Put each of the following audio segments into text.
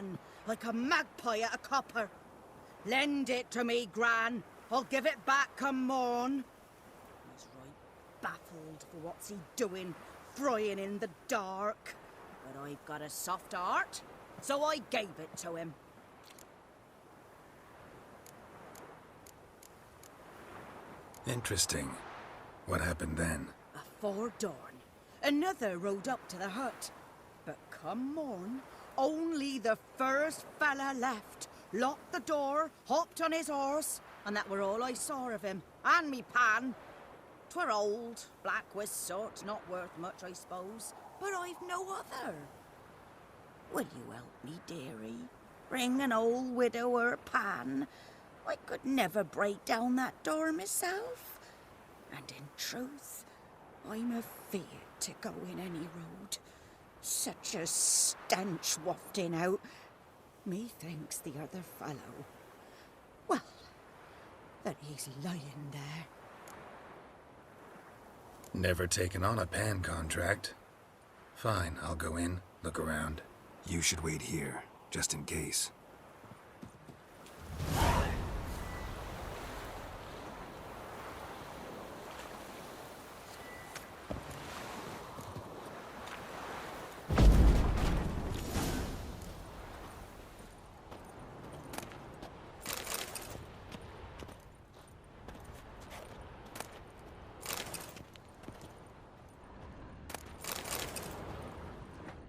pan, like a magpie at a copper. Lend it to me, Gran. I'll give it back come morn. He's right baffled for what's he doing, frying in the dark. But I've got a soft heart, so I gave it to him. Interesting. What hafpened then? Afore dawn, another rode up to the hut. But come morn, only the first fella left. Locked the door, hopped on his horse, and that were all I saw of him. And me pan. 'Twere old, black with soot, not worth much, I suppose. But I've no other. Will you help me, dearie? Bring an old widower pan. I could never break down that door myself. And in truth, I'm afeard to go in any road. Such a stench wafting out. Methinks the other fellow, well, that he's lying there. Never taken on a pan contract. Fine, I'll go in, look around. You should wait here, just in case.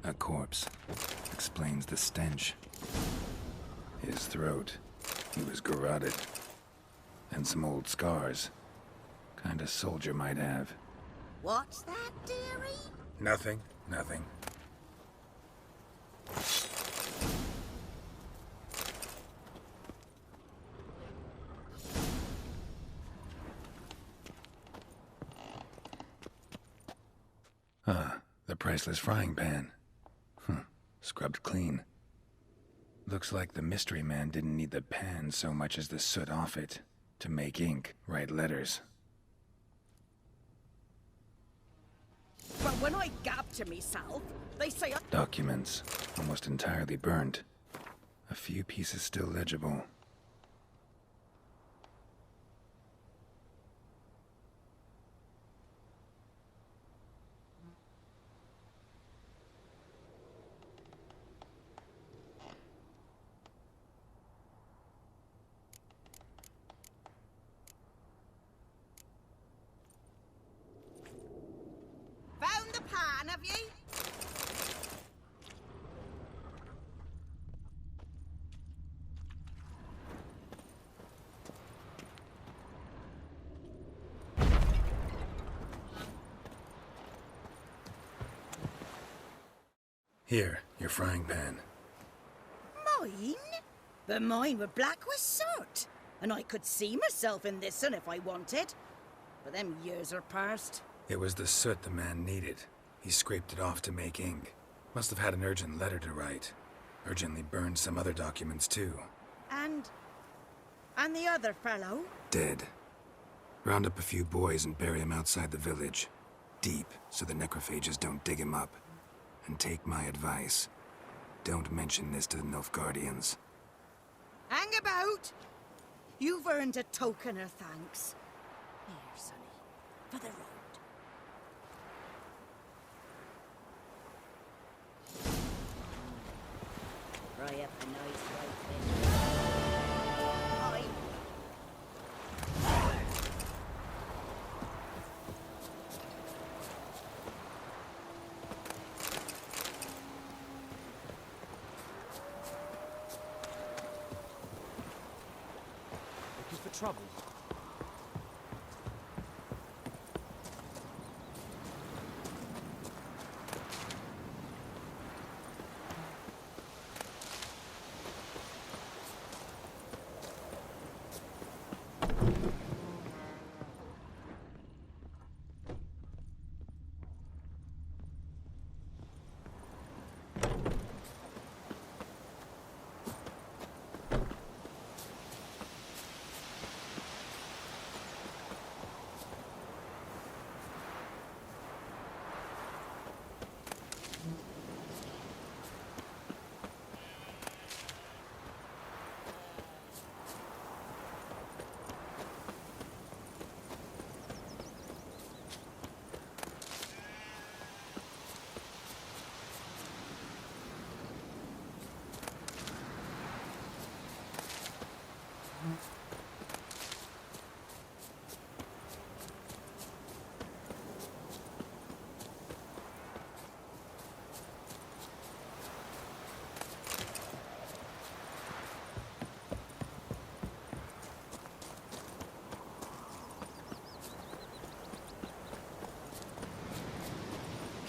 A corpse. Explains the stench. His throat. He was garroted. And some old scars. Kind a soldier might have. What's that, dearie? Nothing. Ah, the priceless frying pan. Scrubbed clean. Looks like the mystery man didn't need the pan so much as the soot off it to make ink, write letters. But when I gab to myself, they say Documents, almost entirely burnt. A few pieces still legible. found the pan, have ye? Here, your frying pan. Mine? But mine were black with soot. And I could see myself in this one if I wanted. But them years are past. It was the soot the man needed. He scraped it off to make ink. Must have had an urgent letter to write. Urgently burned some other documents too. And the other fellow? Dead. Round up a few boys and bury him outside the village. Deep, so the necrophages don't dig him up. And take my advice. Don't mention this to the Nilfgaardians. Hang about! You've earned a token of thanks. Here, sonny, for the road. Fry up a nice white fish. Aye. Looking for trouble?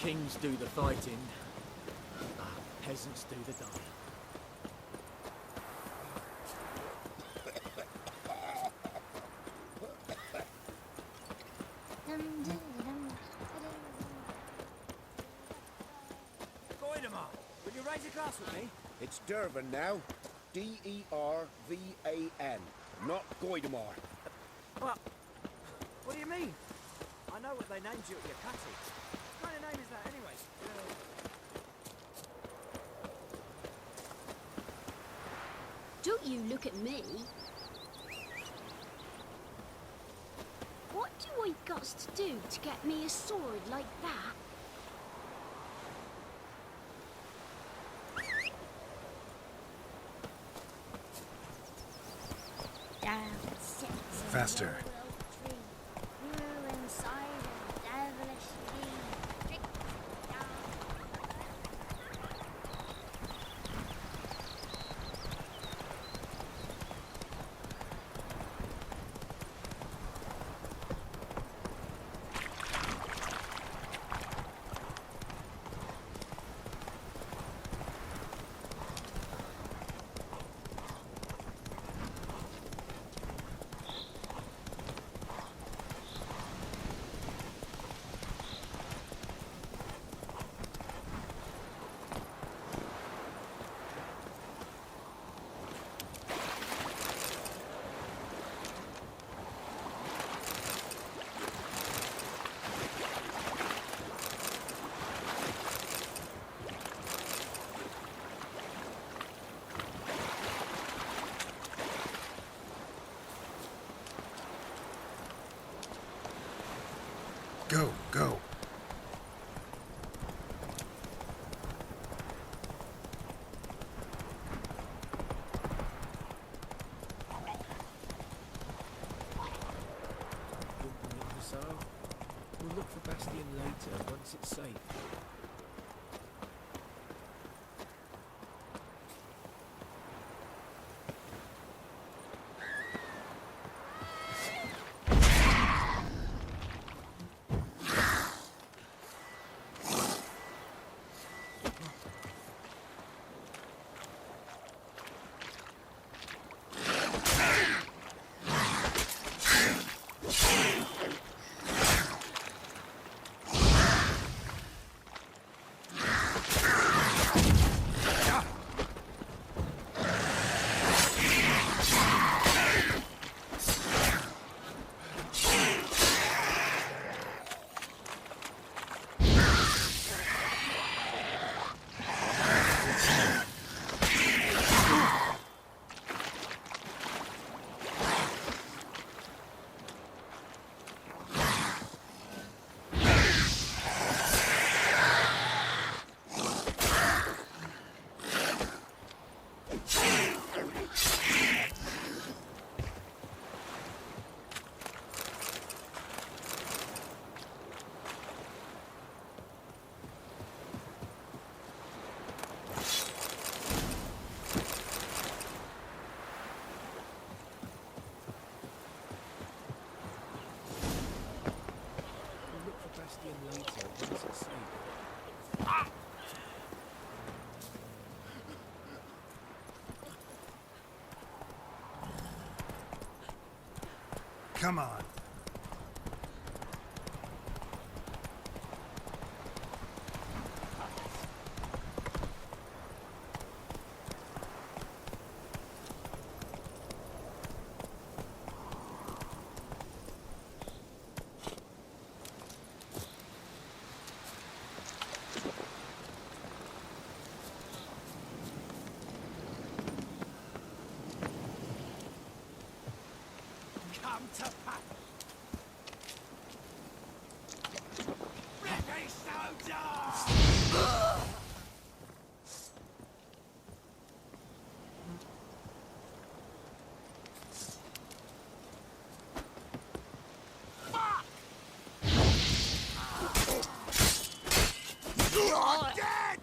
Kings do the fighting, peasants do the dying. Goidemar, will you raise a glass with me? It's Dervan now. D-E-R-V-A-N. Not Goidemar. What do you mean? I know what they named you at your cutting. What kind of name is that anyway? Don't you look at me. What do I got to do to get me a sword like that? Faster. Go, go. We'll look for Bastion later, once it's safe. Come on. Come to pass. British soldiers! You're dead!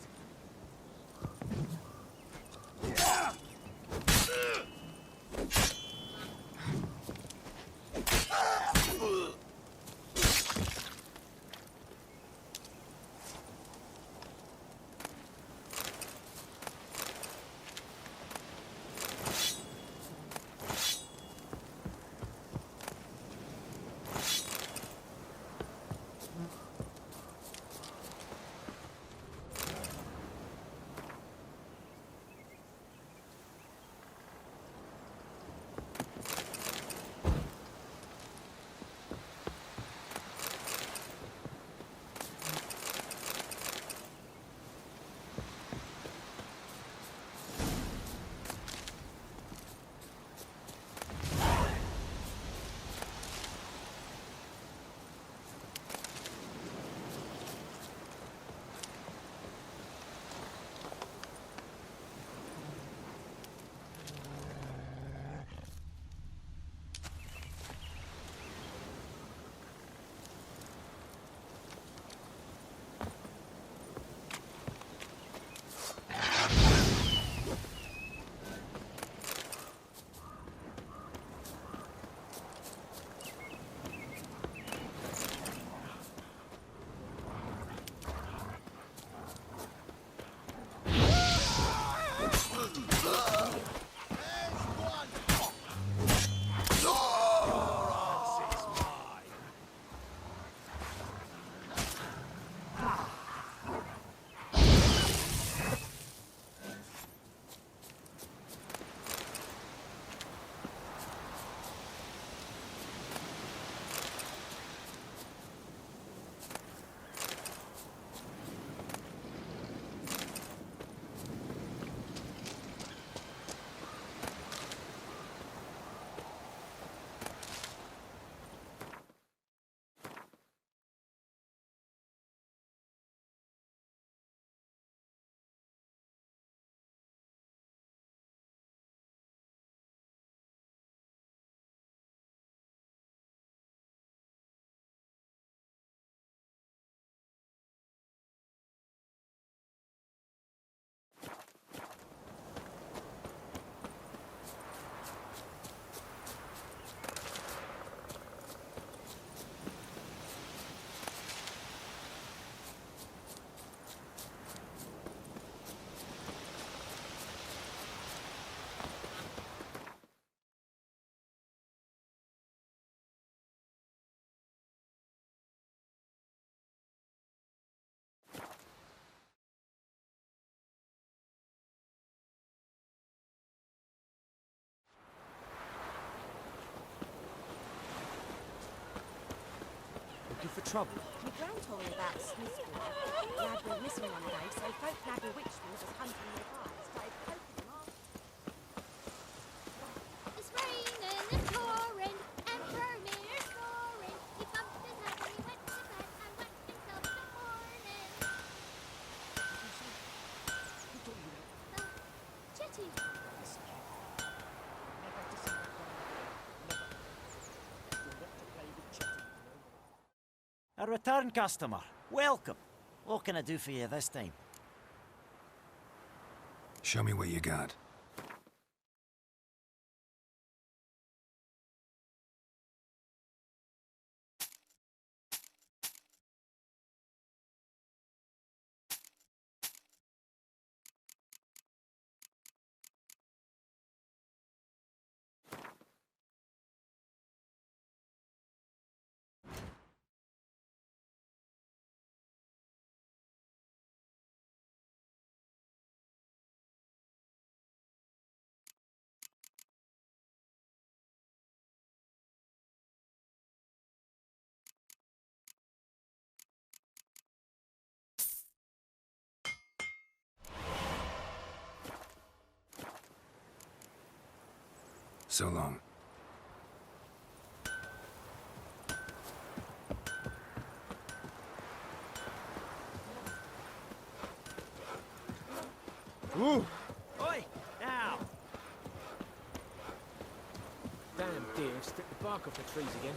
trouble? My gran told me about Smithsburg. Lad went missing one day, so folk Nabby Witchman was hunting nearby. Started poking him off. It's raining and pouring, and Vermeer's snoring. He bumped his head and he went to bed and whacked himself in the morning. Chetty. A return customer. Welcome. What can I do for you this time? Show me what you got. So long. Ooh! Oi! Now! Damn deer, stripped the bark off the trees again.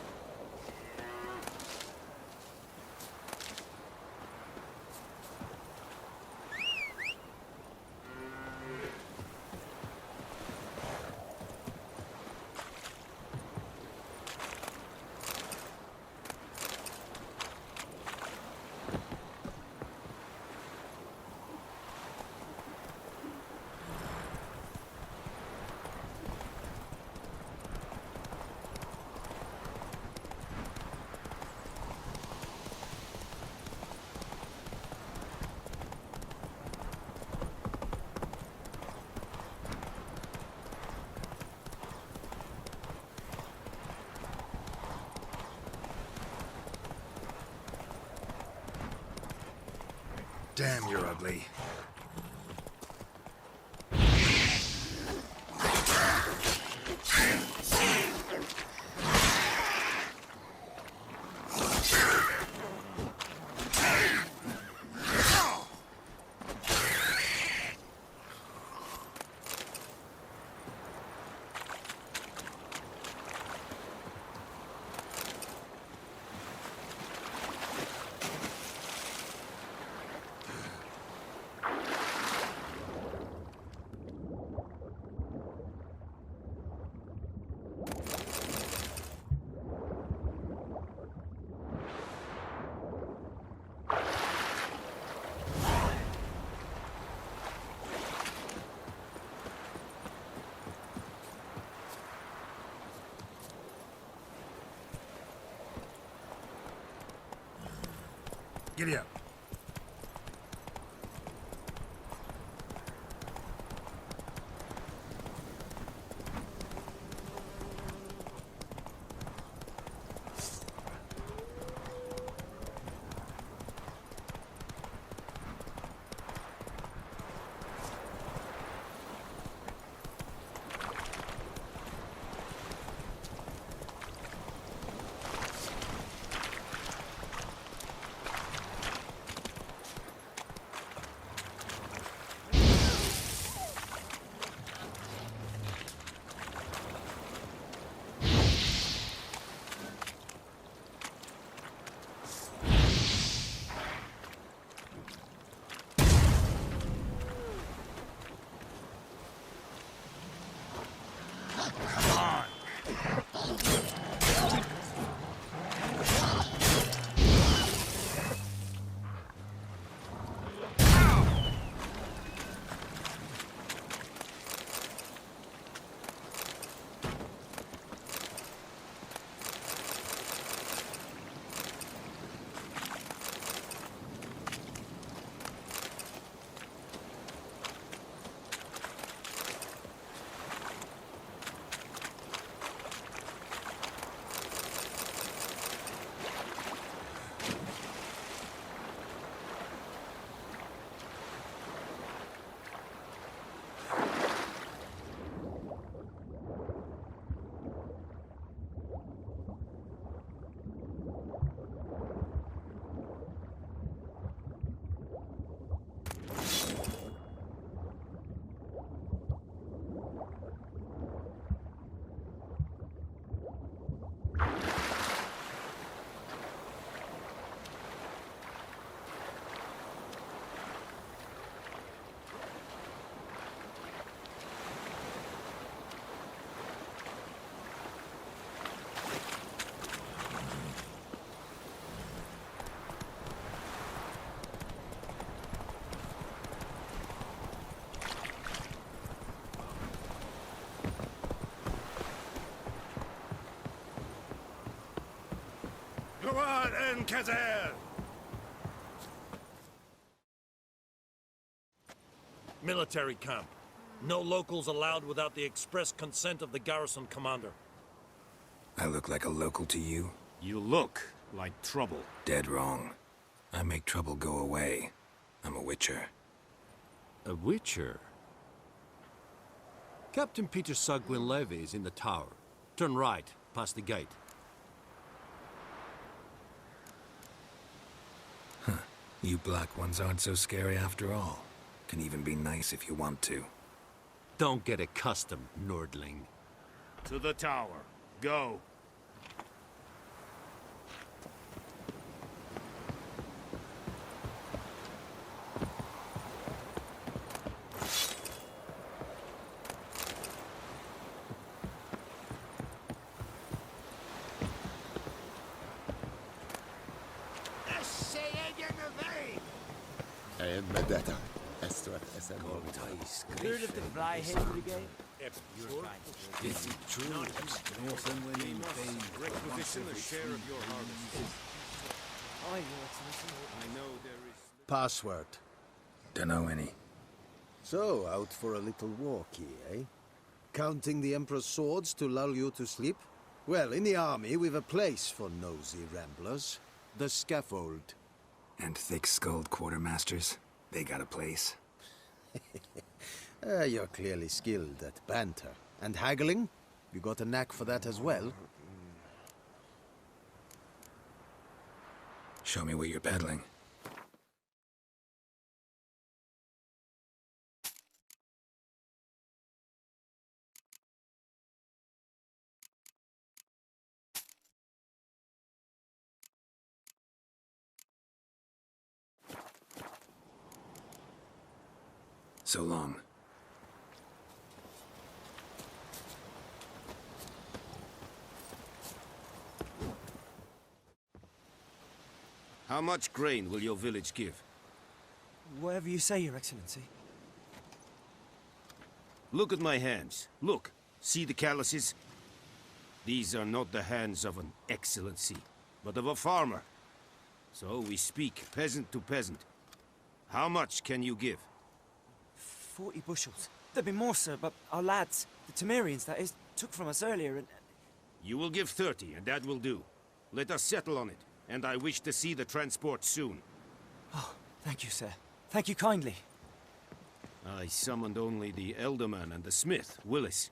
Damn, you're ugly. Giddy up. Forward and Kazer! Military camp. No locals allowed without the express consent of the garrison commander. I look like a local to you? You look like trouble. Dead wrong. I make trouble go away. I'm a witcher. A witcher? Captain Peter Sagwin Levy is in the tower. Turn right, past the gate. You black ones aren't so scary after all. Can even be nice if you want to. Don't get accustomed, Nordling. To the tower. Go. Heard of the Flyhead Brigade? Requisition the share of your harvest. Aye, Your Excellency. I know there is... Password. Dunno any. So, out for a little walkie, eh? Counting the Emperor's swords to lull you to sleep? Well, in the army, we've a place for nosy ramblers. The scaffold. And thick-skulled quartermasters? They got a place? You're clearly skilled at banter. And haggling? You got a knack for that as well? Show me what you're peddling. So long. How much grain will your village give? Whatever you say, Your Excellency. Look at my hands. Look. See the calluses? These are not the hands of an excellency, but of a farmer. So we speak peasant to peasant. How much can you give? 40 bushels. There'd be more, sir, but our lads, the Temerians, that is, took from us earlier and... You will give 30, and that will do. Let us settle on it, and I wish to see the transport soon. Oh, thank you, sir. Thank you kindly. I summoned only the Elderman and the smith, Willis.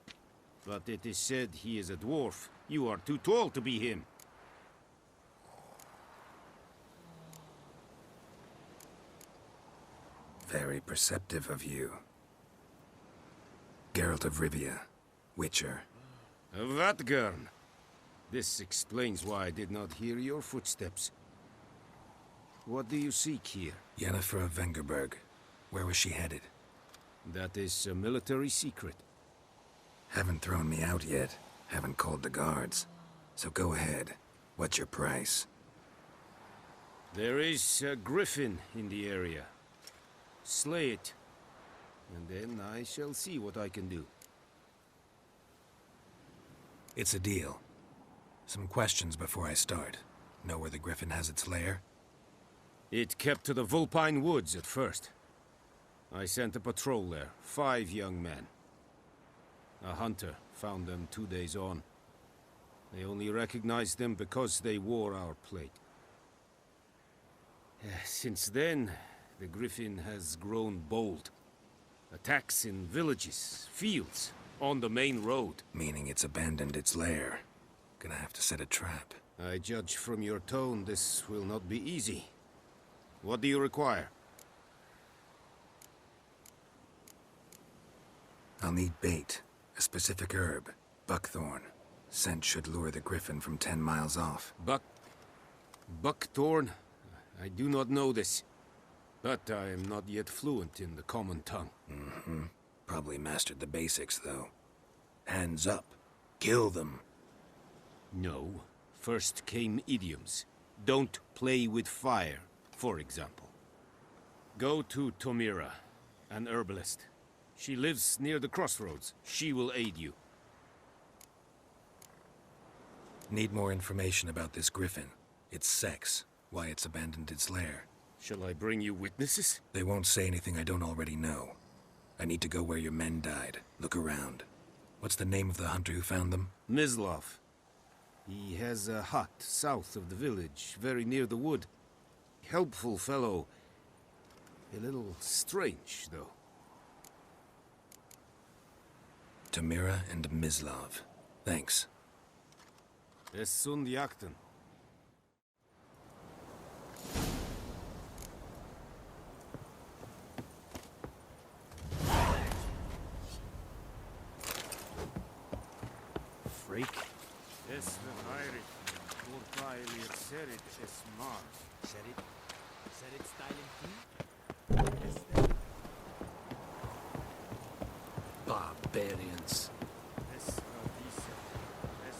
But it is said he is a dwarf. You are too tall to be him. Very perceptive of you. Geralt of Rivia, Witcher. Vatgern. This explains why I did not hear your footsteps. What do you seek here? Yennefer of Vengerberg. Where was she headed? That is a military secret. Haven't thrown me out yet. Haven't called the guards. So go ahead. What's your price? There is a griffin in the area. Slay it. And then I shall see what I can do. It's a deal. Some questions before I start. Know where the griffin has its lair? It kept to the Vulpine Woods at first. I sent a patrol there, 5 young men. A hunter found them 2 days on. They only recognized them because they wore our plate. Since then, the griffin has grown bold. Attacks in villages, fields, on the main road. Meaning it's abandoned its lair. Gonna have to set a trap. I judge from your tone this will not be easy. What do you require? I'll need bait. A specific herb. Buckthorn. Scent should lure the griffin from 10 miles off. Buckthorn? I do not know this. But I am not yet fluent in the common tongue. Mm-hmm. Probably mastered the basics, though. Hands up. Kill them. No. First came idioms. Don't play with fire, for example. Go to Tomira, an herbalist. She lives near the crossroads. She will aid you. Need more information about this griffin. It's sex. Why it's abandoned its lair. Shall I bring you witnesses? They won't say anything I don't already know. I need to go where your men died. Look around. What's the name of the hunter who found them? Mislov. He has a hut south of the village, very near the wood. Helpful fellow. A little strange, though. Tamira and Mislov. Thanks. Es sund jakten. Freak. Es verheirat. Urteil ihr serit es mar. Said it style Barbarians. Es avisa. Es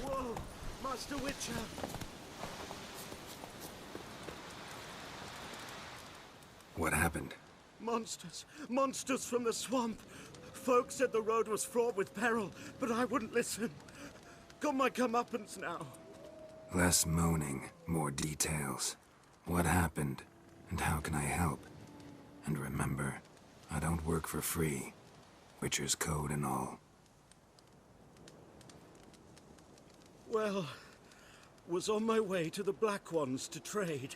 Whoa! Master Witcher! What happened? Monsters! Monsters from the swamp! Folk said the road was fraught with peril, but I wouldn't listen. Got my comeuppance now. Less moaning, more details. What happened, and how can I help? And remember, I don't work for free. Witcher's code and all. Well, was on my way to the Black Ones to trade.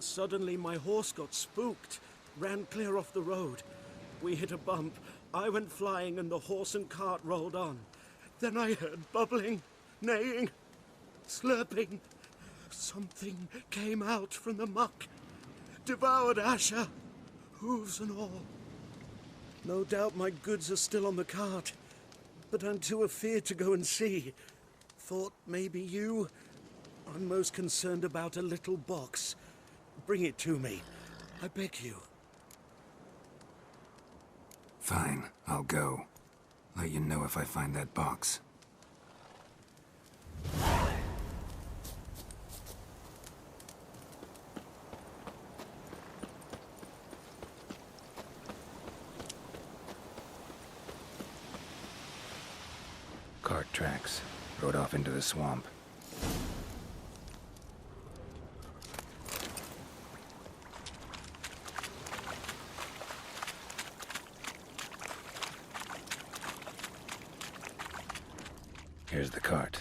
Suddenly my horse got spooked, ran clear off the road. We hit a bump, I went flying and the horse and cart rolled on. Then I heard bubbling, neighing, slurping. Something came out from the muck, devoured Asher, hooves and all. No doubt my goods are still on the cart, but I'm too afeard to go and see. Thought maybe you. I'm most concerned about a little box. Bring it to me. I beg you. Fine, I'll go. Let you know if I find that box. Cart tracks. Rode off into the swamp. Here's the cart.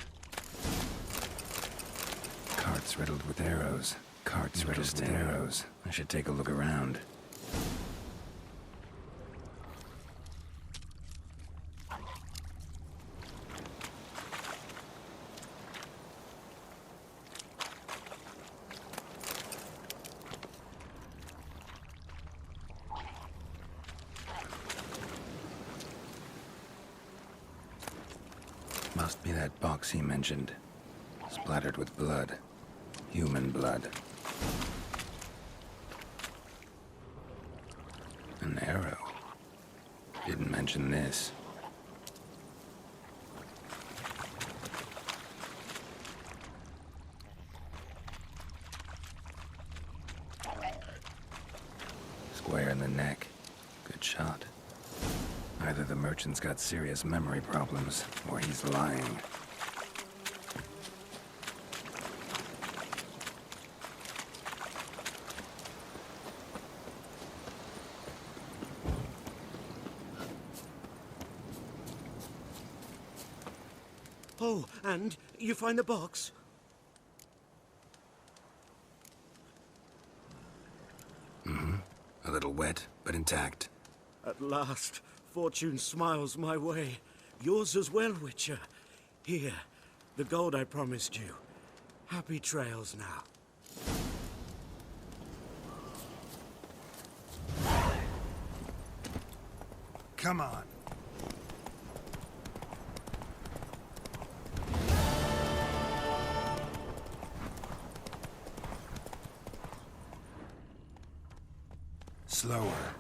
Cart's riddled with arrows. Cart's riddled with arrows. I should take a look around. Must be that box he mentioned. Splattered with blood. Human blood. An arrow. Didn't mention this. Square in the neck. Good shot. Either the merchant's got serious memory problems, or he's lying. Oh, and you find the box? A little wet, but intact. At last, fortune smiles my way. Yours as well, Witcher. Here, the gold I promised you. Happy trails now. Come on. Slower.